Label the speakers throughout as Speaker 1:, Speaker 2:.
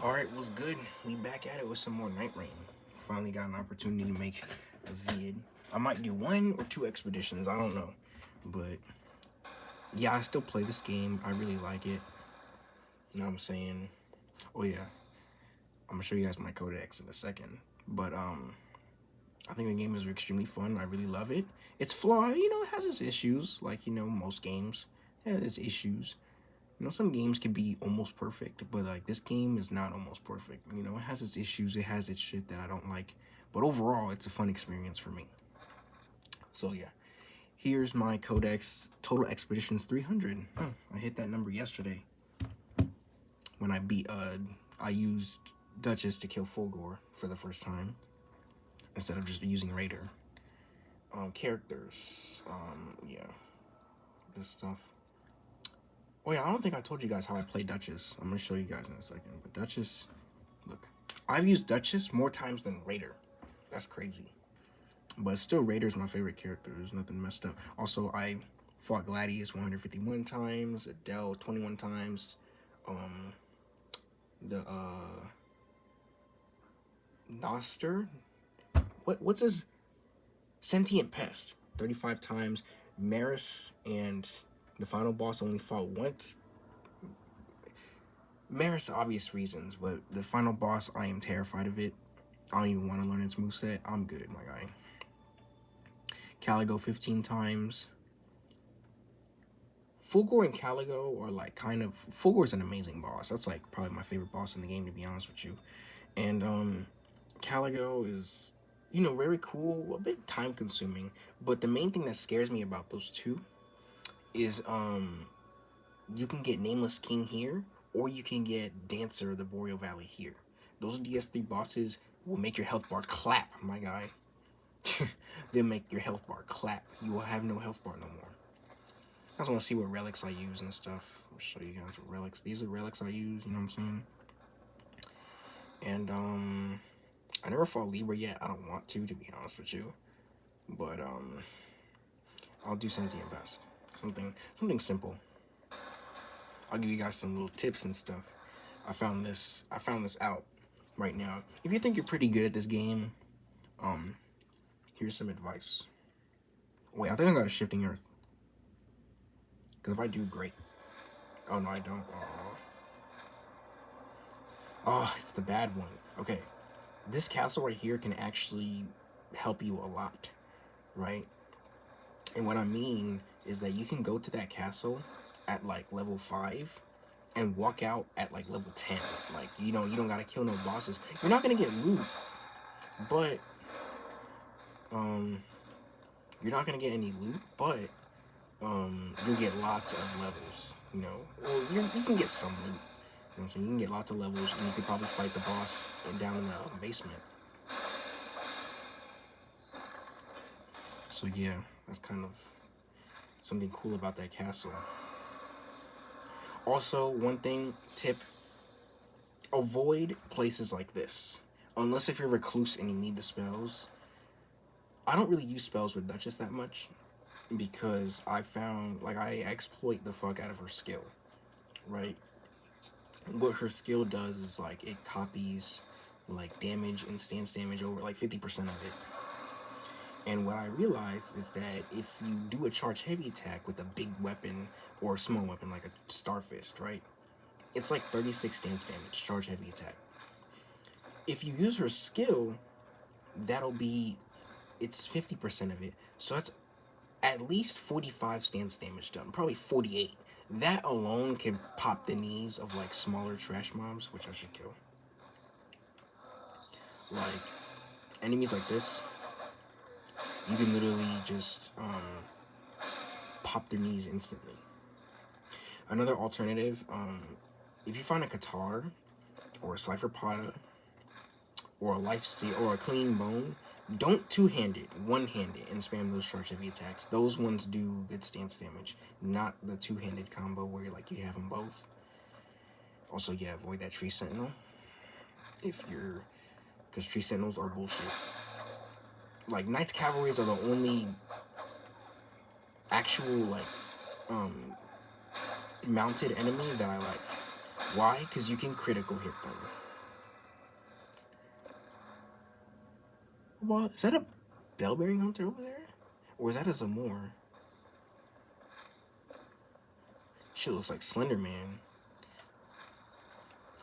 Speaker 1: Alright, what's good? We back at it with some more Night Rain. Finally got an opportunity to make a vid. I might do one or two expeditions, I don't know. But yeah, I still play this game. I really like it. You know what I'm saying? Oh yeah, I'm gonna show you guys my codex in a second. But I think the game is extremely fun. I really love it. It's flawed, it has its issues, like most games. It has its issues. Some games can be almost perfect, but like this game is not almost perfect. It has its issues, it has its shit that I don't like, but overall, it's a fun experience for me. So yeah, here's my Codex Total Expeditions 300. I hit that number yesterday when I used Duchess to kill Fulgore for the first time instead of just using Raider. Characters, yeah, this stuff. Oh yeah, I don't think I told you guys how I play Duchess. I'm gonna show you guys in a second. But Duchess, look, I've used Duchess more times than Raider. That's crazy. But still, Raider's my favorite character. There's nothing messed up. Also, I fought Gladius 151 times, Adele 21 times, um, the Noster. What's his Sentient Pest 35 times. Maris and the final boss only fought once. Maris, obvious reasons, but the final boss, I am terrified of it. I don't even want to learn its moveset. I'm good, my guy. Caligo 15 times. Fulgore and Caligo are like Fulgore's an amazing boss. That's like probably my favorite boss in the game, to be honest with you. And Caligo is very cool, a bit time consuming, but the main thing that scares me about those two is you can get Nameless King here, or you can get Dancer of the Boreal Valley here. Those DS3 bosses will make your health bar clap, my guy. They'll make your health bar clap. You will have no health bar no more. I just want to see what relics I use and stuff. I'll show you guys what relics. These are relics I use, you know what I'm saying? And I never fought Libra yet. I don't want to be honest with you. But I'll do Sentient Best. Something simple. I'll give you guys some little tips and stuff. I found this out right now. If you think you're pretty good at this game, here's some advice. Wait, I think I got a Shifting Earth. Because if I do, great. Oh, no, I don't. Oh, it's the bad one. Okay. This castle right here can actually help you a lot, right? And what I mean is that you can go to that castle at like level 5 and walk out at like level 10. Like, you don't gotta kill no bosses. You're not gonna get loot, but you're not gonna get any loot, but you'll get lots of levels, Well, you can get some loot. You know what I'm saying? You can get lots of levels, and you could probably fight the boss down in the basement. So yeah, that's kind of something cool about that castle. Also, one tip, avoid places like this. Unless if you're recluse and you need the spells. I don't really use spells with Duchess that much because I found, like, I exploit the fuck out of her skill, right? What her skill does is, like, it copies, like, damage and stance damage over, like, 50% of it. And what I realized is that if you do a charge heavy attack with a big weapon or a small weapon like a Star Fist, right? It's like 36 stance damage, charge heavy attack. If you use her skill, it's 50% of it. So that's at least 45 stance damage done, probably 48. That alone can pop the knees of like smaller trash mobs, which I should kill. Like enemies like this, you can literally just pop their knees instantly. Another alternative, if you find a Qatar or a Slifer Potta or a Life Steal or a Clean Bone, don't two-hand it, one-hand it, and spam those charge heavy attacks. Those ones do good stance damage, not the two-handed combo where like you have them both. Also, yeah, avoid that Tree Sentinel because Tree Sentinels are bullshit. Like Knights Cavalries are the only actual like mounted enemy that I like. Why? Because you can critical hit them. Well, is that a bell-bearing hunter over there? Or is that a Zamor? Shit looks like Slender Man.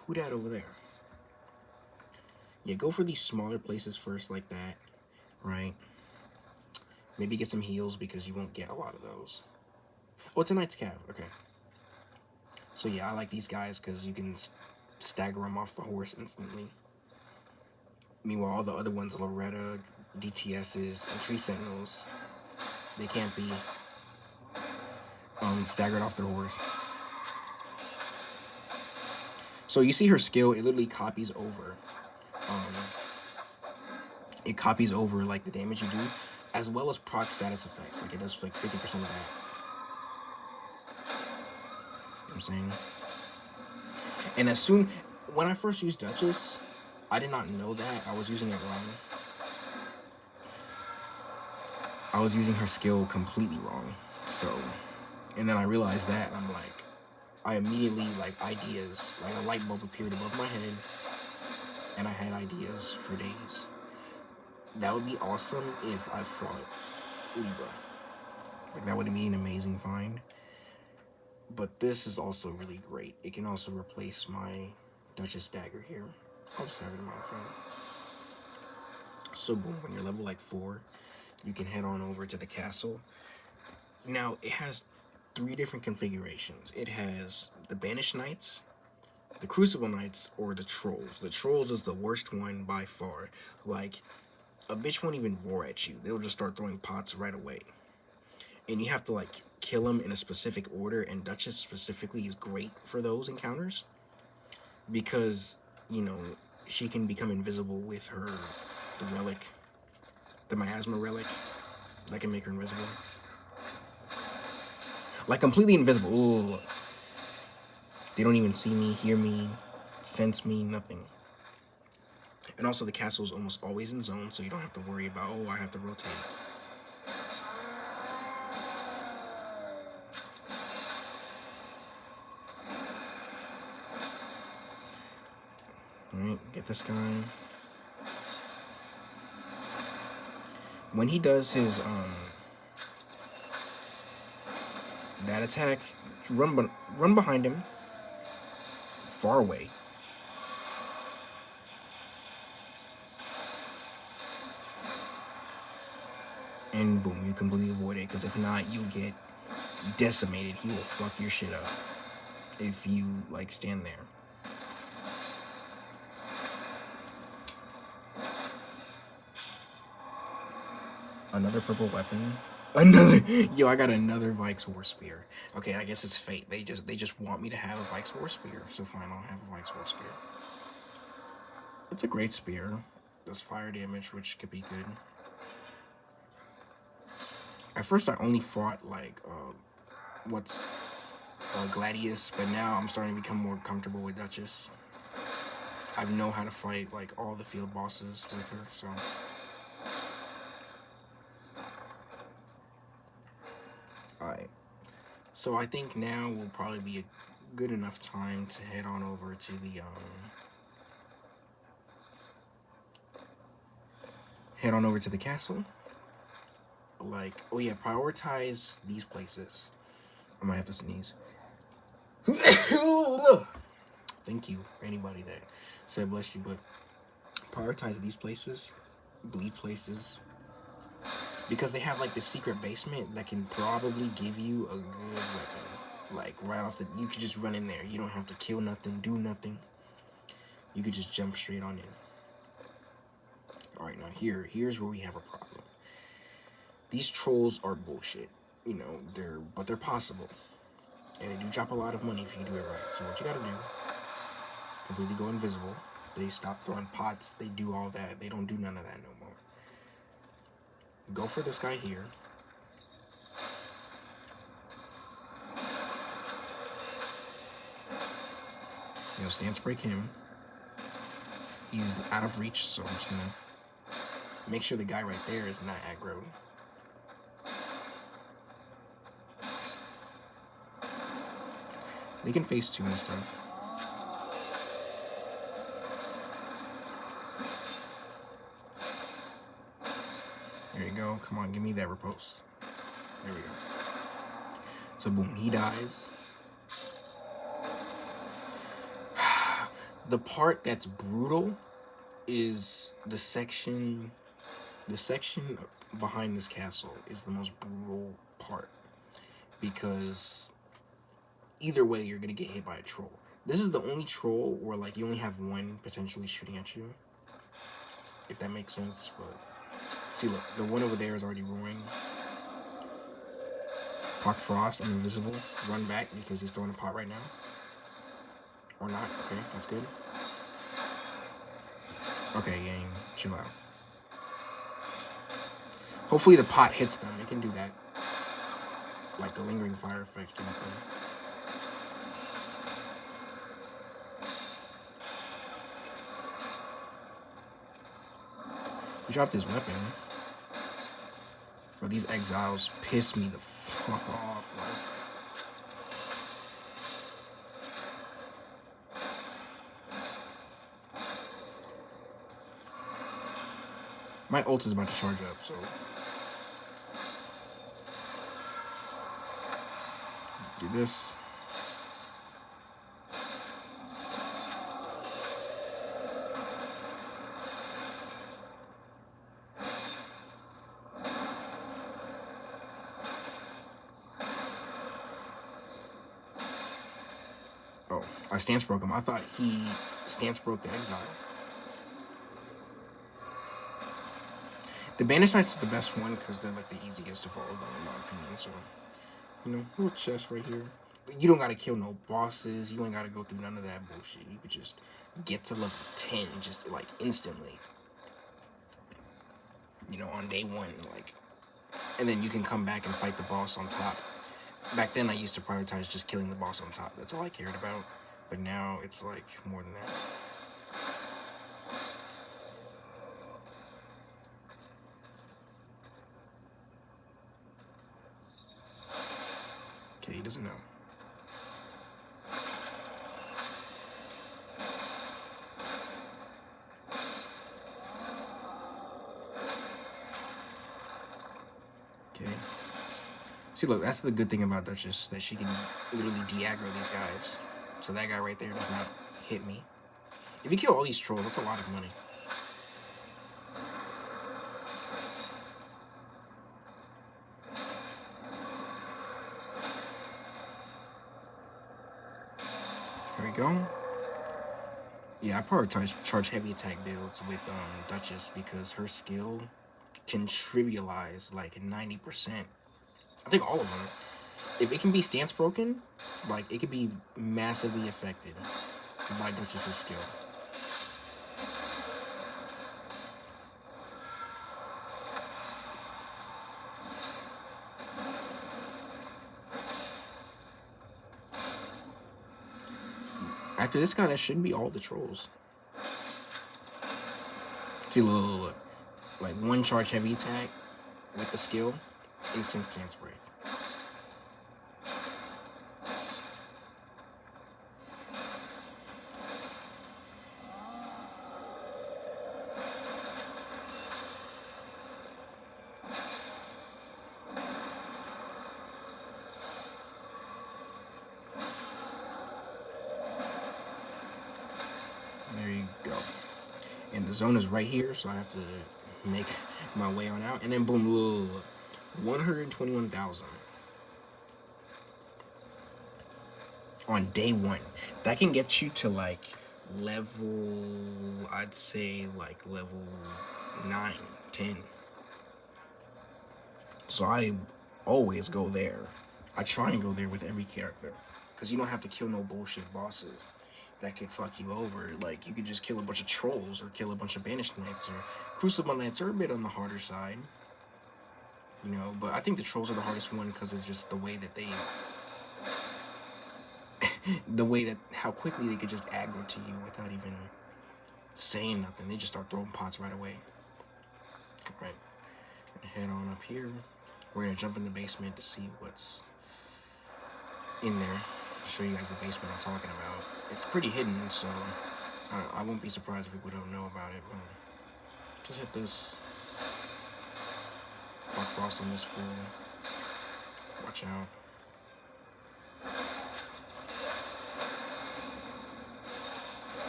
Speaker 1: Who that over there? Yeah, go for these smaller places first like that, right? Maybe get some heals because you won't get a lot of those. Oh, it's a Knight's Cav. Okay. So yeah, I like these guys because you can stagger them off the horse instantly. Meanwhile, all the other ones, Loretta, DTSs, and Tree Sentinels, they can't be staggered off their horse. So you see her skill, it literally copies over. It copies over like the damage you do, as well as proc status effects. Like it does like 50% of that. You know what I'm saying? And when I first used Duchess, I did not know that. I was using it wrong. I was using her skill completely wrong. So, and then I realized that, and I'm like, I immediately, like, ideas, like a light bulb appeared above my head, and I had ideas for days. That would be awesome if I fought Libra. Like, that would be an amazing find. But this is also really great. It can also replace my Duchess dagger here. I'll just have it in my phone. So boom, when you're level like 4, you can head on over to the castle. Now, it has 3 different configurations. It has the Banished Knights, the Crucible Knights, or the Trolls. The Trolls is the worst one by far. Like, a bitch won't even roar at you. They'll just start throwing pots right away. And you have to, like, kill them in a specific order, and Duchess specifically is great for those encounters. Because, you know, she can become invisible with the relic, the Miasma relic. That can make her invisible. Like, completely invisible. Ooh. They don't even see me, hear me, sense me, nothing. And also, the castle is almost always in zone, so you don't have to worry about, oh, I have to rotate. Alright, get this guy. When he does his, that attack, run behind him, far away. And boom, you completely avoid it, because if not, you'll get decimated. He will fuck your shit up if you, like, stand there. Another purple weapon. Yo, I got another Vike's War Spear. Okay, I guess it's fate. They just want me to have a Vike's War Spear, so fine, I'll have a Vike's War Spear. It's a great spear. Does fire damage, which could be good. At first, I only fought, like, Gladius, but now I'm starting to become more comfortable with Duchess. I know how to fight, like, all the field bosses with her, so... Alright. So I think now will probably be a good enough time to head on over to the, head on over to the castle. Like, oh yeah, prioritize these places. I might have to sneeze. Thank you for anybody that said bless you, but prioritize these places, bleed places, because they have like the secret basement that can probably give you a good weapon. Like right off the, you could just run in there. You don't have to kill nothing, do nothing. You could just jump straight on in. All right, now here's where we have a problem. These trolls are bullshit. You know, they're possible. And they do drop a lot of money if you do it right. So what you gotta do, completely go invisible. They stop throwing pots. They do all that. They don't do none of that no more. Go for this guy here. You know, stance break him. He's out of reach, so I'm just gonna make sure the guy right there is not aggroed. They can phase 2 and stuff. There you go. Come on, give me that riposte. There we go. So boom, he dies. The part that's brutal is the section behind this castle is the most brutal part, because either way you're gonna get hit by a troll. This is the only troll where like you only have one potentially shooting at you, if that makes sense. But see, look, the one over there is already ruined. Pot Frost, I'm invisible. Run back because he's throwing a pot right now. Or not. Okay, that's good. Okay, gang, chill out. Hopefully the pot hits them. It can do that. Like the lingering fire effect can happen. He dropped his weapon. Bro, these exiles piss me the fuck off, like. My ult is about to charge up, so do this. Oh, I stance broke him. I thought he stance broke the exile. The Banished Knights is the best one because they're like the easiest to follow, in my opinion. So, you know, little chest right here. You don't gotta kill no bosses. You ain't gotta go through none of that bullshit. You could just get to level 10 just like instantly. You know, on day one, like, and then you can come back and fight the boss on top. Back then, I used to prioritize just killing the boss on top. That's all I cared about. But now it's like more than that. Okay, he doesn't know. Okay. See, look, that's the good thing about Duchess, that she can literally de-aggro these guys. So that guy right there does not hit me. If you kill all these trolls, that's a lot of money. Here we go. Yeah, I prioritize charge heavy attack builds with Duchess because her skill can trivialize like 90%. I think all of them. If it can be stance broken, like it could be massively affected by Duchess's skill. After this guy, that should be all the trolls. See, look. Like one charge heavy attack with the skill, instant stance break. There you go. And the zone is right here, so I have to make my way on out. And then boom, look, 121,000 on day one. That can get you to like level, I'd say like level 9, 10. So I always go there. I try and go there with every character, because you don't have to kill no bullshit bosses that could fuck you over. Like, you could just kill a bunch of trolls or kill a bunch of Banished Knights, or Crucible Knights are a bit on the harder side, you know. But I think the trolls are the hardest one because it's just the way that they how quickly they could just aggro to you without even saying nothing. They just start throwing pots right away. Alright, head on up here. We're gonna jump in the basement to see what's in there. Show you guys the basement I'm talking about. It's pretty hidden, so I won't be surprised if people don't know about it. Just hit this. Block Frost on this fool. Watch out.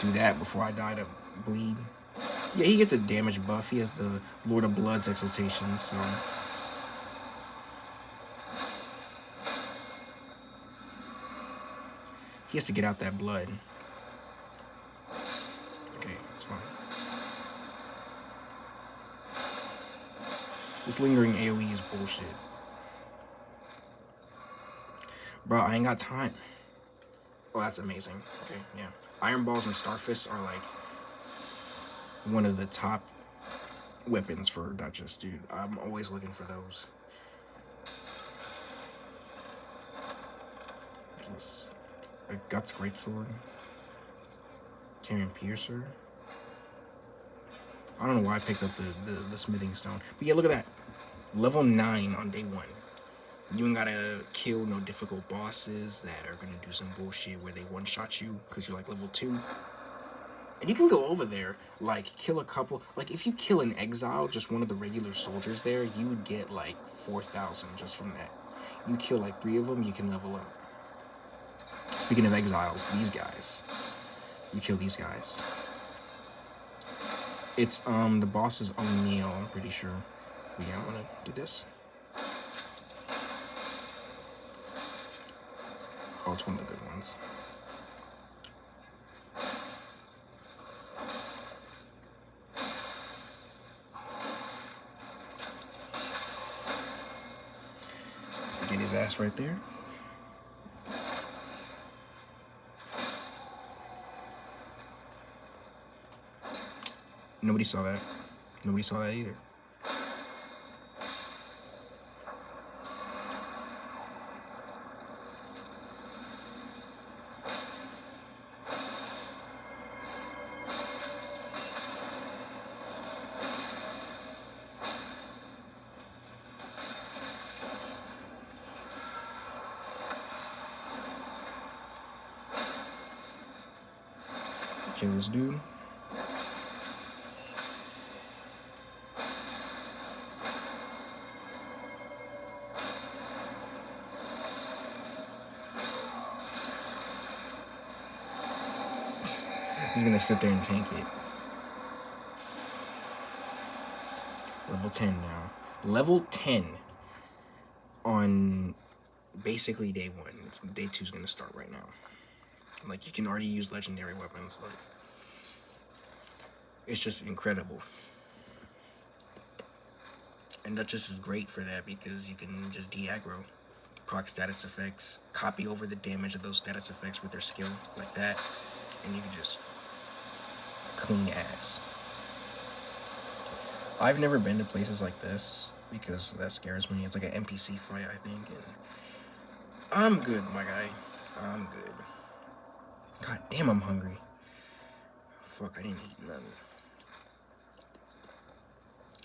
Speaker 1: Do that before I die to bleed. Yeah, he gets a damage buff. He has the Lord of Blood's exaltation, so he has to get out that blood. Okay, that's fine. This lingering AoE is bullshit. Bro, I ain't got time. Oh, that's amazing. Okay, yeah. Iron Balls and Starfists are like one of the top weapons for Duchess, dude. I'm always looking for those. Just a Guts Greatsword. Carrion Piercer. I don't know why I picked up the Smithing Stone. But yeah, look at that. Level 9 on day 1. You ain't gotta kill no difficult bosses that are gonna do some bullshit where they one-shot you because you're like level 2. And you can go over there, like, kill a couple. Like, if you kill an exile, just one of the regular soldiers there, you would get, like, 4,000 just from that. You kill, like, 3 of them, you can level up. Speaking of exiles, these guys. You kill these guys. It's, the boss is O'Neill, I'm pretty sure. But yeah, I'm gonna do this. Oh, it's one of the good ones. Get his ass right there. Nobody saw that. Nobody saw that either. Kill this dude. He's gonna sit there and tank it. Level 10 now. Level 10 on basically day 1. Day 2 is gonna start right now. Like, you can already use legendary weapons. Like, it's just incredible. And Duchess is great for that because you can just de-aggro, proc status effects, copy over the damage of those status effects with their skill, like that, and you can just clean ass. I've never been to places like this because that scares me. It's like an NPC fight, I think, and I'm good, my guy. I'm good. God damn, I'm hungry. Fuck, I didn't eat nothing.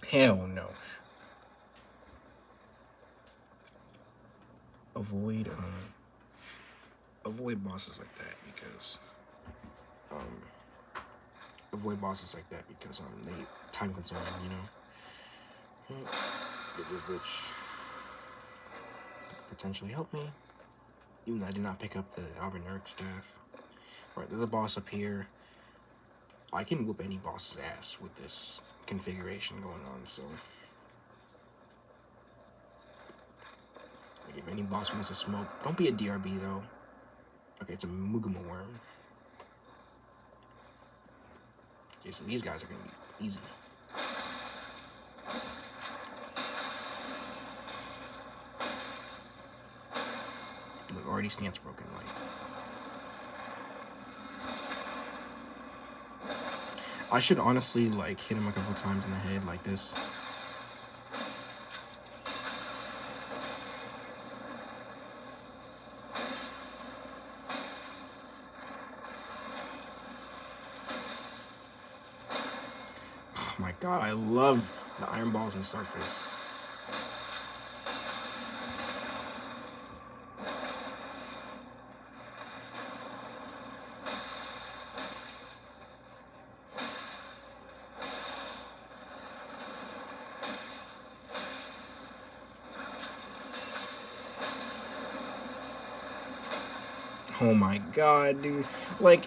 Speaker 1: Hell no. Avoid bosses like that because they time consuming, you know. Get this bitch that could potentially help me. Even though I did not pick up the Albert staff. Alright, there's a boss up here. I can whoop any boss's ass with this configuration going on, so like, if any boss wants to smoke, don't be a DRB though. Okay, it's a Mugama worm. Okay, so these guys are gonna be easy. Look, already stance broken, like. I should honestly, like, hit him a couple times in the head like this. Oh my god, I love the Iron Balls and Starfish. Oh my god, dude. Like,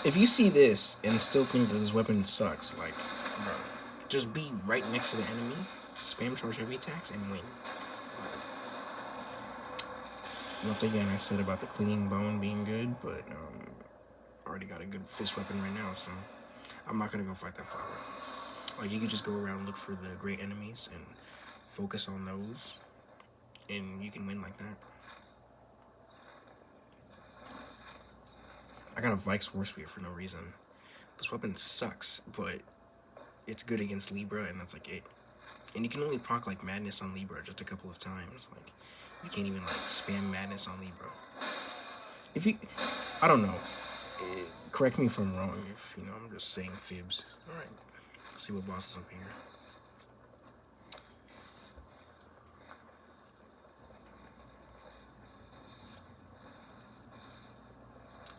Speaker 1: if you see this and still think that this weapon sucks, like, bro, just be right next to the enemy, spam charge heavy attacks, and win. Once again, I said about the clinging bone being good, but I already got a good fist weapon right now, so I'm not gonna go fight that flower. Like, you can just go around and look for the great enemies and focus on those, and you can win like that. I got a Vikes War Spear for no reason. This weapon sucks, but it's good against Libra, and that's like it. And you can only proc like Madness on Libra just a couple of times. Like, you can't even like spam Madness on Libra. If you, I don't know. Correct me if I'm wrong. If you know, I'm just saying fibs. All right, let's see what boss is up here.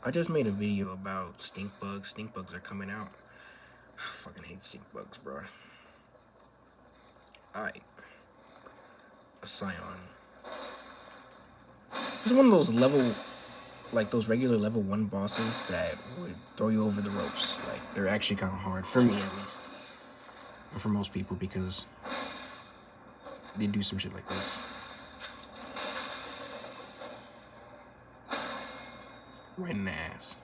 Speaker 1: I just made a video about stink bugs. Stink bugs are coming out. I fucking hate stink bugs, bro. Alright. A Scion. This is one of those level, like those regular level 1 bosses that would throw you over the ropes. Like, they're actually kind of hard, for me at least. And for most people, because they do some shit like this. Right in the ass.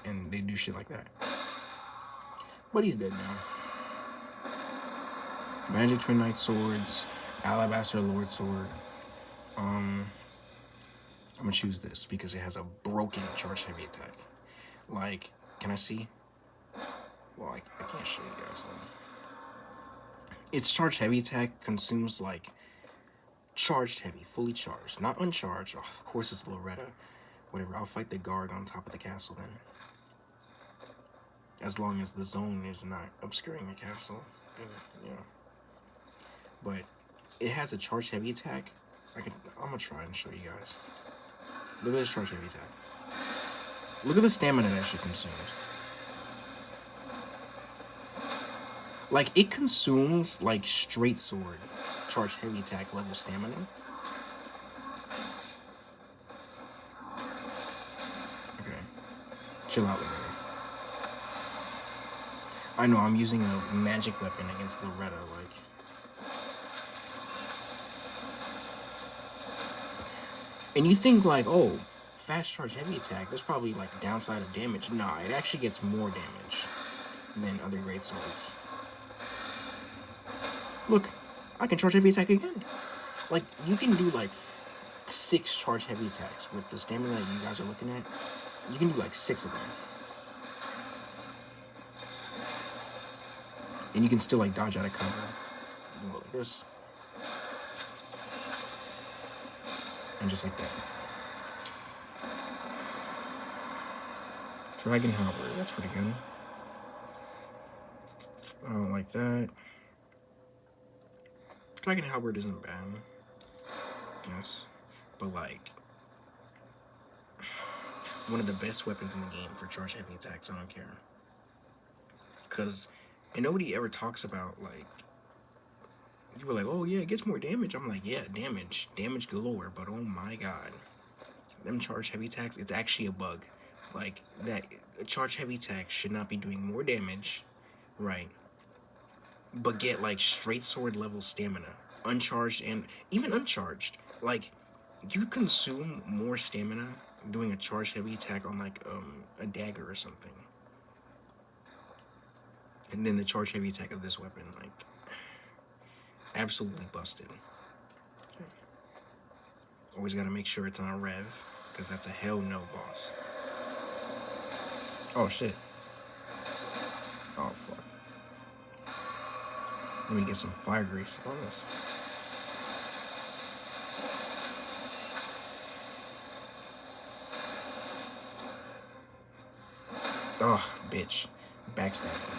Speaker 1: And they do shit like that. But he's dead now. Magic Twin Knight Swords, Alabaster Lord Sword. I'm gonna choose this because it has a broken charge heavy attack. Like, can I see? Well, I can't show you guys though. Its charge heavy attack consumes like charged heavy, fully charged, not uncharged. Oh, of course it's Loretta. Whatever, I'll fight the guard on top of the castle then. As long as the zone is not obscuring the castle. And, yeah. But it has a charge heavy attack. I'm gonna try and show you guys. Look at this charge heavy attack. Look at the stamina that shit consumes. Like, it consumes like straight sword charge heavy attack level stamina. Okay. Chill out, Loretta. I know I'm using a magic weapon against Loretta, like. And you think like, oh, fast charge heavy attack, there's probably like a downside of damage. Nah, it actually gets more damage than other great swords. Look, I can charge heavy attack again. Like, you can do like 6 charge heavy attacks with the stamina that you guys are looking at. You can do like 6 of them. And you can still like dodge out of cover. You can go like this. And just like that. Dragon Halberd, that's pretty good. I don't like that. Dragon Halberd isn't bad, I guess. But like, one of the best weapons in the game for charge heavy attacks, I don't care. And nobody ever talks about, like, you were like, oh yeah, it gets more damage. I'm like, yeah, damage galore, but oh my god. Them charge heavy attacks, it's actually a bug. Like, that a charge heavy attack should not be doing more damage, right? But get like straight sword level stamina, uncharged and even uncharged. Like, you consume more stamina doing a charge heavy attack on like a dagger or something. And then the charge heavy attack of this weapon, like, absolutely busted. Always gotta make sure it's on a rev, because that's a hell no boss. Oh shit. Oh fuck. Let me get some fire grease on this. Oh, bitch. Backstabbing.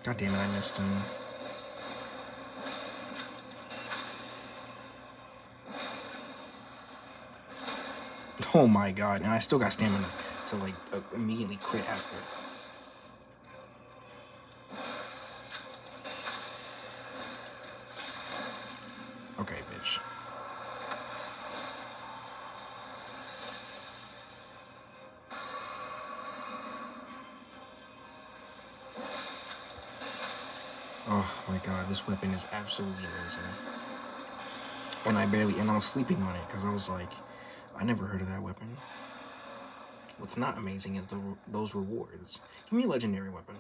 Speaker 1: God damn it, I missed him. Oh my god, and I still got stamina to like immediately crit after. god, this weapon is absolutely amazing. And I was sleeping on it because I was like, I never heard of that weapon. What's not amazing is those rewards. Give me a legendary weapon.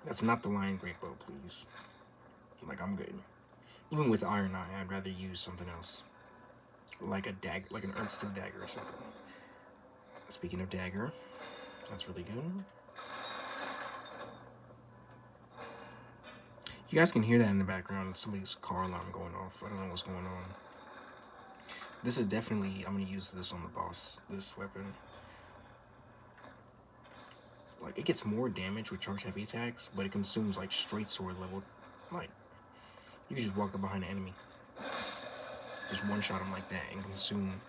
Speaker 1: That's not the lion great bow, please. Like, I'm good. Even with Iron Eye, I'd rather use something else. Like a dagger, like an Earth Steel dagger or something. Speaking of dagger, that's really good. You guys can hear that in the background. Somebody's car alarm going off. I don't know what's going on. This is definitely, I'm going to use this on the boss, this weapon. Like, it gets more damage with charge heavy attacks, but it consumes, like, straight sword level. Like, you can just walk up behind an enemy. Just one-shot them like that and consume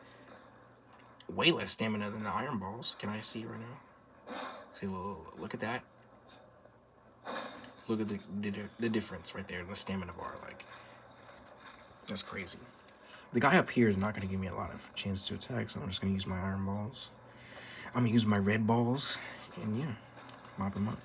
Speaker 1: way less stamina than the iron balls. Can I see it right now? See, look at that. Look at the difference right there in the stamina bar. Like, that's crazy. The guy up here is not going to give me a lot of chance to attack, so I'm just going to use my iron balls. I'm going to use my red balls, and yeah, mop him up.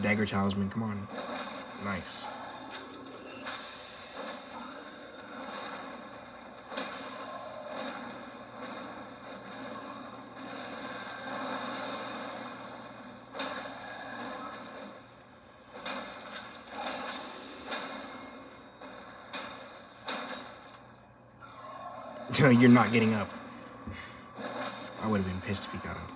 Speaker 1: Dagger talisman, come on. Nice. You're not getting up. I would have been pissed if he got up.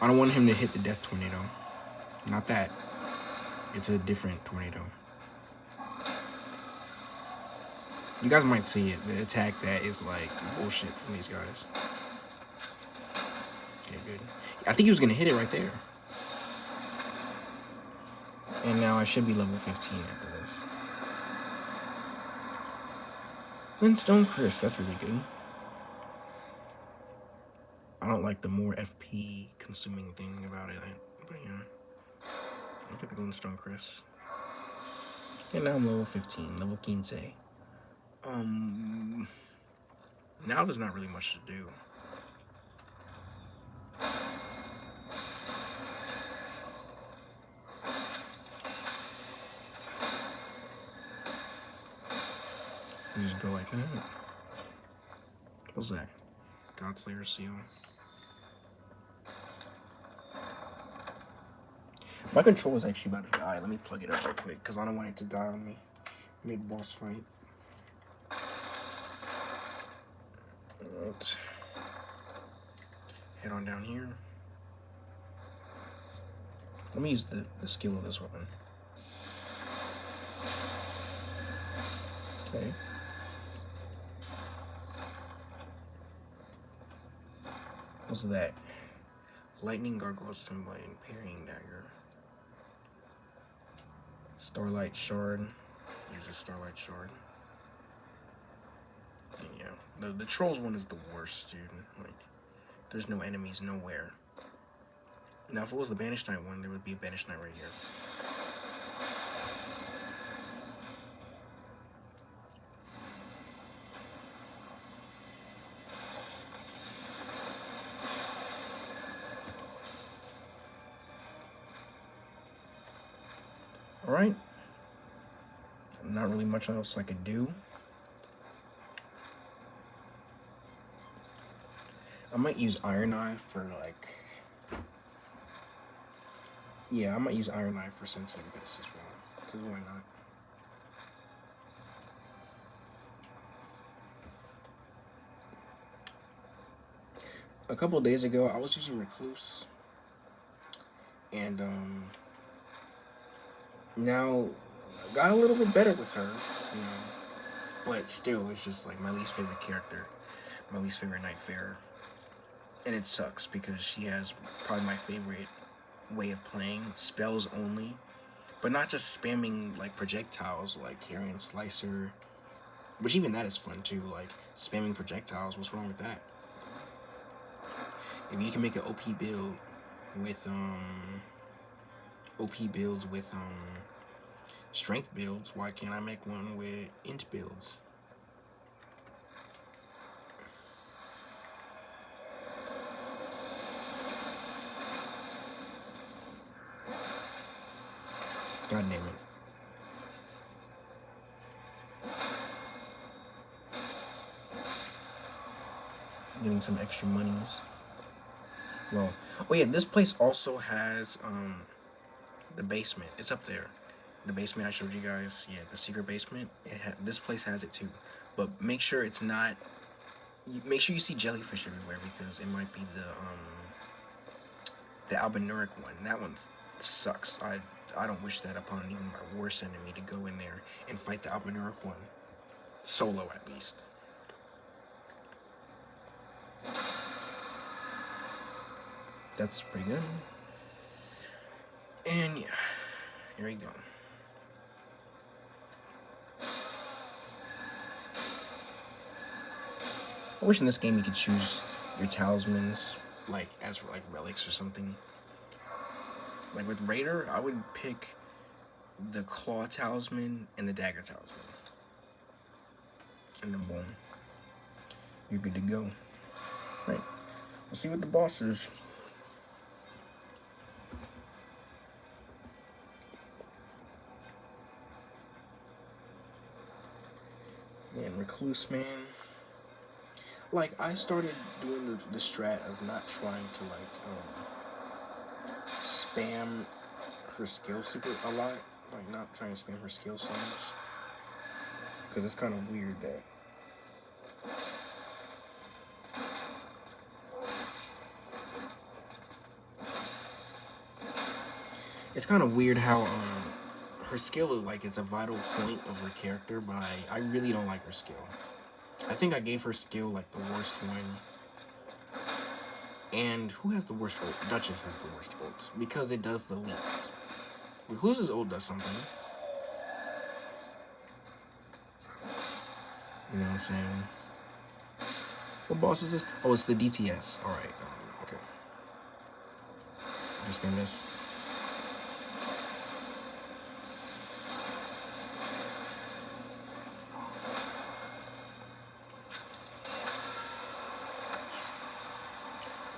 Speaker 1: I don't want him to hit the death tornado. Not that. It's a different tornado. You guys might see it. The attack that is like bullshit from these guys. Okay, good. I think he was going to hit it right there. And now I should be level 15 after this. Windstone Chris, that's really good. I don't like the more FP consuming thing about it, but yeah. I'll take the Golden Stone Chris. And now I'm level 15, level 15. Now there's not really much to do. You just go like that. What's that? Godslayer seal. My controller is actually about to die. Let me plug it up real quick because I don't want it to die on me mid-boss fight. Let's head on down here. Let me use the skill of this weapon. Okay. What's that? Lightning Gargoyle Swimblade and Parrying Dagger. Starlight Shard. Use a Starlight Shard. And yeah, the Trolls one is the worst, dude. Like, there's no enemies nowhere. Now, if it was the Banished Knight one, there would be a Banished Knight right here. Alright. Not really much else I could do. I might use Iron Eye for like... Yeah, I might use Iron Eye for Sentient Bits as well. Because why not? A couple of days ago, I was using Recluse. And, now I got a little bit better with her, you know, but still, it's just like my least favorite character, my least favorite Nightfarer, and it sucks because she has probably my favorite way of playing, spells only, but not just spamming like projectiles like Carrion Slicer, which even that is fun too, like spamming projectiles. What's wrong with that? If you can make an OP build with OP builds with strength builds, why can't I make one with int builds? God damn it. Getting some extra monies. Well, oh yeah, this place also has the basement. It's up there. The basement I showed you guys. Yeah, the secret basement. This place has it too. But make sure it's not. Make sure you see jellyfish everywhere because it might be the albinuric one. That one sucks. I don't wish that upon even my worst enemy to go in there and fight the albinuric one solo at least. That's pretty good. And yeah, here we go. I wish in this game you could choose your talismans like as like relics or something. Like with Raider, I would pick the claw talisman and the dagger talisman. And then boom, you're good to go. Right. Let's see what the boss is. Man, Recluse Man. Like, I started doing the strat of not trying to, like, spam her skill super a lot. Like, not trying to spam her skill so much. Because it's kind of weird that... It's kind of weird how, her skill, like, it's a vital point of her character, but I really don't like her skill. I think I gave her skill, like, the worst one. And who has the worst ult? Duchess has the worst ult. Because it does the least. Recluse's ult does something. You know what I'm saying? What boss is this? Oh, it's the DTS. Alright, okay. Just spin this.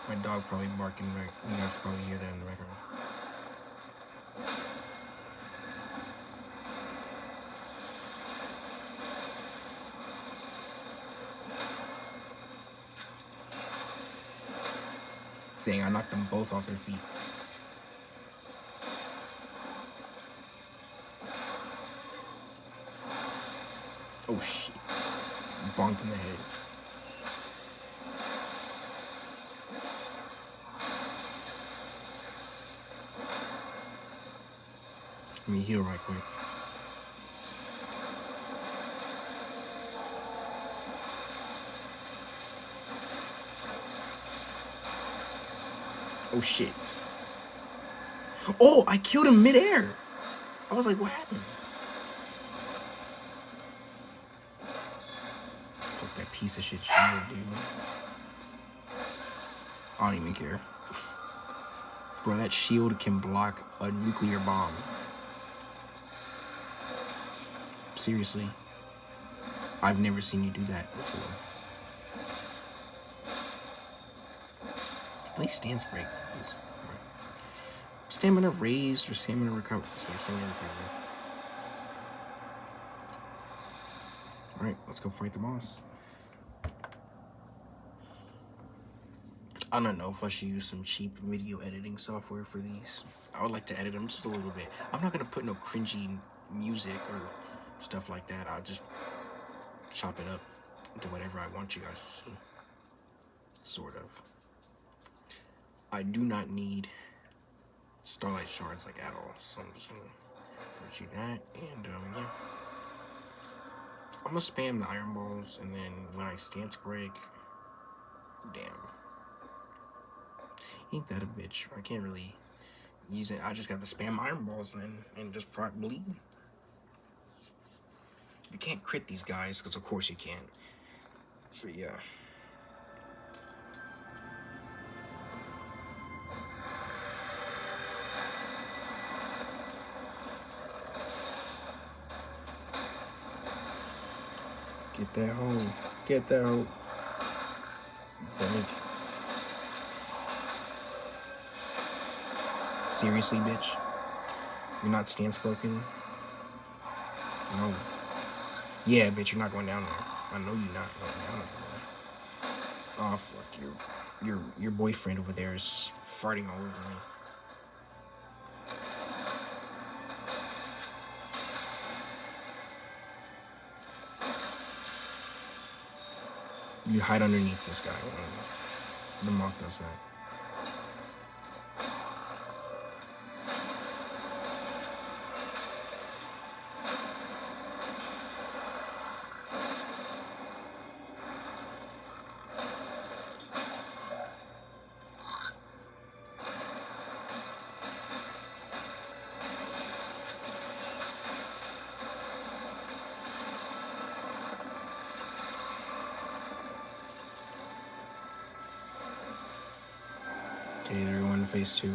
Speaker 1: My dog probably barking back. You guys probably hear that in the background. Dang, I knocked them both off their feet. Oh shit. Bonked in the head. Let me heal right quick. Oh shit. Oh, I killed him midair. I was like, what happened? Fuck that piece of shit shield, dude. I don't even care. Bro, that shield can block a nuclear bomb. Seriously. I've never seen you do that before. At least stance break. Stamina raised or stamina recovery? Yeah, stamina recovery. Alright, let's go fight the boss. I don't know if I should use some cheap video editing software for these. I would like to edit them just a little bit. I'm not going to put no cringy music or stuff like that. I'll just chop it up into whatever I want you guys to see. Sort of. I do not need Starlight Shards like at all. So I'm just going to see that. And yeah. I'm going to spam the Iron Balls and then when I stance break, damn. Ain't that a bitch? I can't really use it. I just got to spam Iron Balls then and just proc bleed. You can't crit these guys, because of course you can't. So yeah. Get that hoe. Get that hoe. Bank. Seriously, bitch? You're not stance broken? No. Yeah, bitch, you're not going down there. I know you're not going down there. Oh, fuck. Your boyfriend over there is farting all over me. You hide underneath this guy. The moth does that. Okay, they're going to phase 2.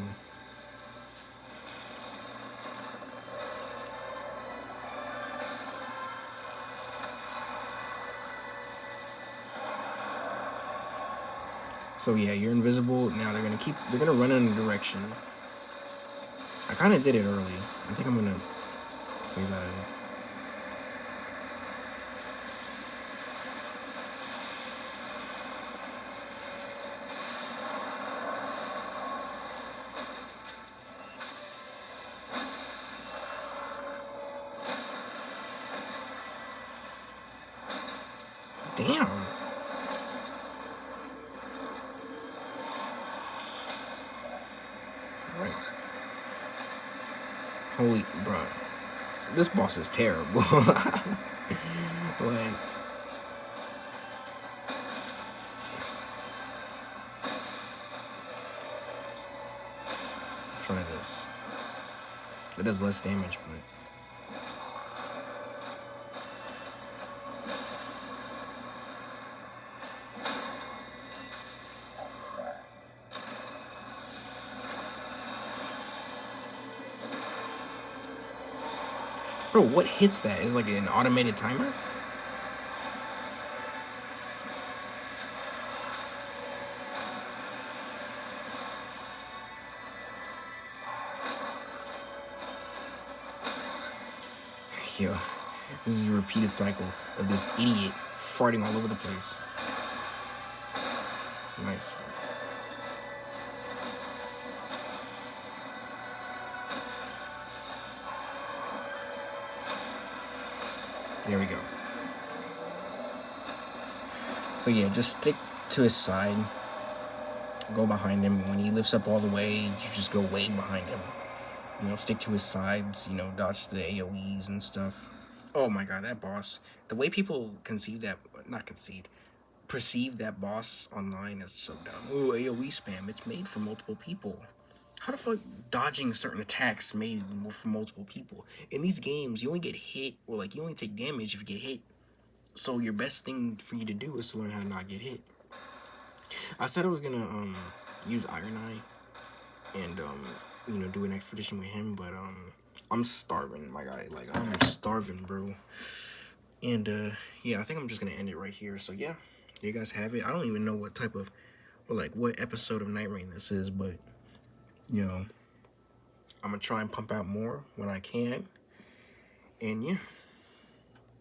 Speaker 1: So yeah, you're invisible. Now they're gonna run in a direction. I kind of did it early. I think I'm gonna phase that in. Damn. Right. Holy, bro. This boss is terrible. Like, try this. It does less damage, but. Bro, what hits that? Is like an automated timer? Yo, this is a repeated cycle of this idiot farting all over the place. Nice. There we go. So yeah, just stick to his side. Go behind him. When he lifts up all the way, you just go way behind him. You know, stick to his sides. You know, dodge the AoEs and stuff. Oh my god, that boss. The way people perceive that boss online is so dumb. Oh, AoE spam. It's made for multiple people. How the fuck dodging certain attacks made for multiple people? In these games, you only get hit, or like you only take damage if you get hit. So your best thing for you to do is to learn how to not get hit. I said I was gonna use Iron Eye and you know, do an expedition with him, but I'm starving, my guy. Like, I'm starving, bro. And yeah, I think I'm just gonna end it right here. So yeah, you guys have it. I don't even know what type of, or like what episode of Night Reign this is, but you know, I'm gonna try and pump out more when I can. And yeah.